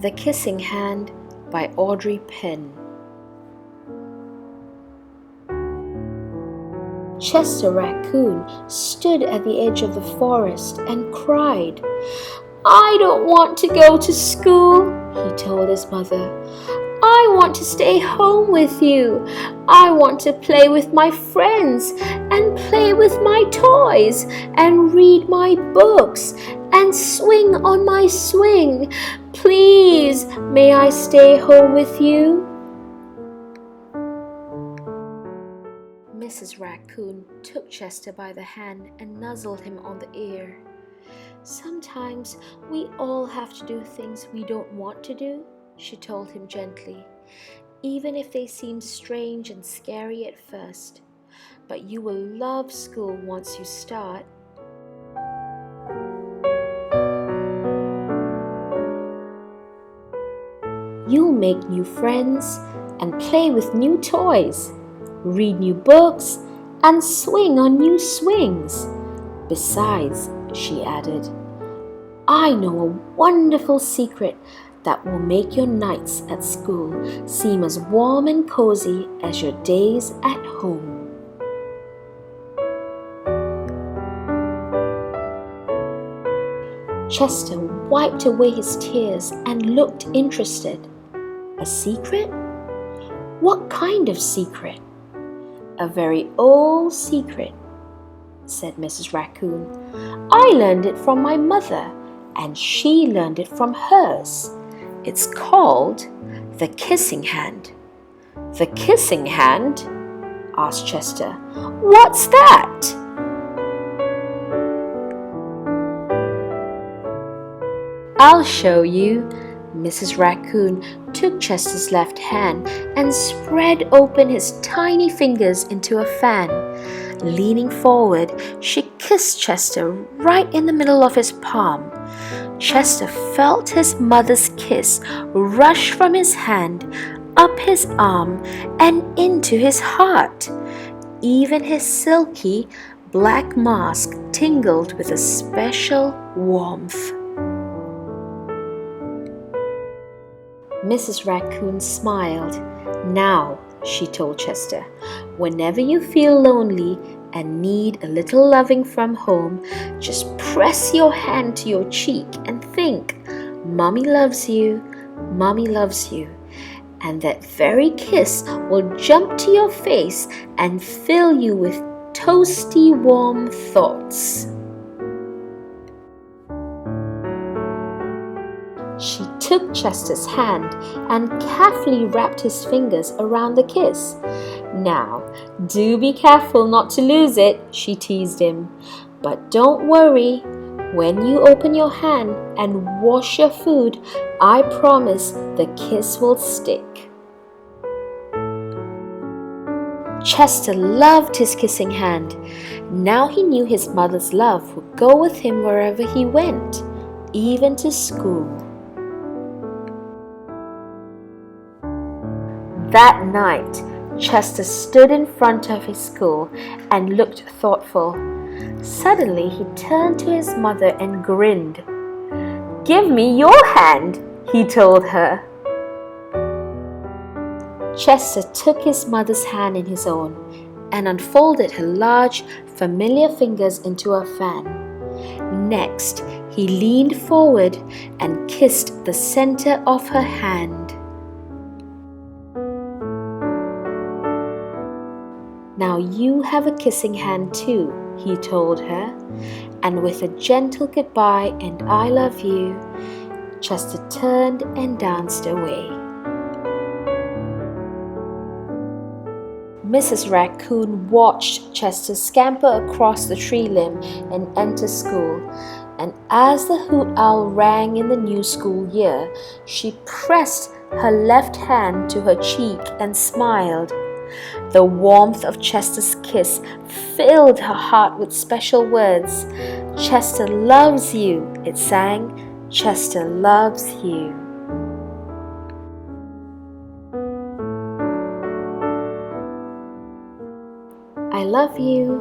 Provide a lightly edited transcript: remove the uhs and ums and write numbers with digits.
The Kissing Hand by Audrey Penn. Chester Raccoon stood at the edge of the forest and cried. "I don't want to go to school," he told his mother. "I want to stay home with you. I want to play with my friends and play with my toys and read my books and swing on my swing. Please, may I stay home with you?" Mrs. Raccoon took Chester by the hand and nuzzled him on the ear. "Sometimes we all have to do things we don't want to do," she told him gently, "even if they seem strange and scary at first. But you will love school once you start." You'll make new friends and play with new toys, read new books, and swing on new swings. Besides, she added, "I know a wonderful secret that will make your nights at school seem as warm and cozy as your days at home." Chester wiped away his tears and looked interested. "A secret? What kind of secret?" "A very old secret," said Mrs. Raccoon. "I learned it from my mother, and she learned it from hers. It's called the Kissing Hand." "The Kissing Hand?" asked Chester. "What's that?" "I'll show you." Mrs. Raccoon took Chester's left hand and spread open his tiny fingers into a fan. Leaning forward, she kissed Chester right in the middle of his palm. Chester felt his mother's kiss rush from his hand, up his arm, and into his heart. Even his silky black mask tingled with a special warmth. Mrs. Raccoon smiled. "Now," she told Chester, "whenever you feel lonely and need a little loving from home, just press your hand to your cheek and think, 'Mommy loves you, Mommy loves you.' And that very kiss will jump to your face and fill you with toasty warm thoughts." She took Chester's hand and carefully wrapped his fingers around the kiss. "Now, do be careful not to lose it," she teased him. "But don't worry. When you open your hand and wash your food, I promise the kiss will stick." Chester loved his kissing hand. Now he knew his mother's love would go with him wherever he went, even to school. That night, Chester stood in front of his school and looked thoughtful. Suddenly, he turned to his mother and grinned. "Give me your hand," he told her. Chester took his mother's hand in his own and unfolded her large, familiar fingers into a fan. Next, he leaned forward and kissed the center of her hand. "Now you have a kissing hand too," he told her, and with a gentle goodbye and "I love you," Chester turned and danced away. Mrs. Raccoon watched Chester scamper across the tree limb and enter school, and as the hoot owl rang in the new school year, she pressed her left hand to her cheek and smiled. The warmth of Chester's kiss filled her heart with special words. "Chester loves you," it sang. "Chester loves you." I love you.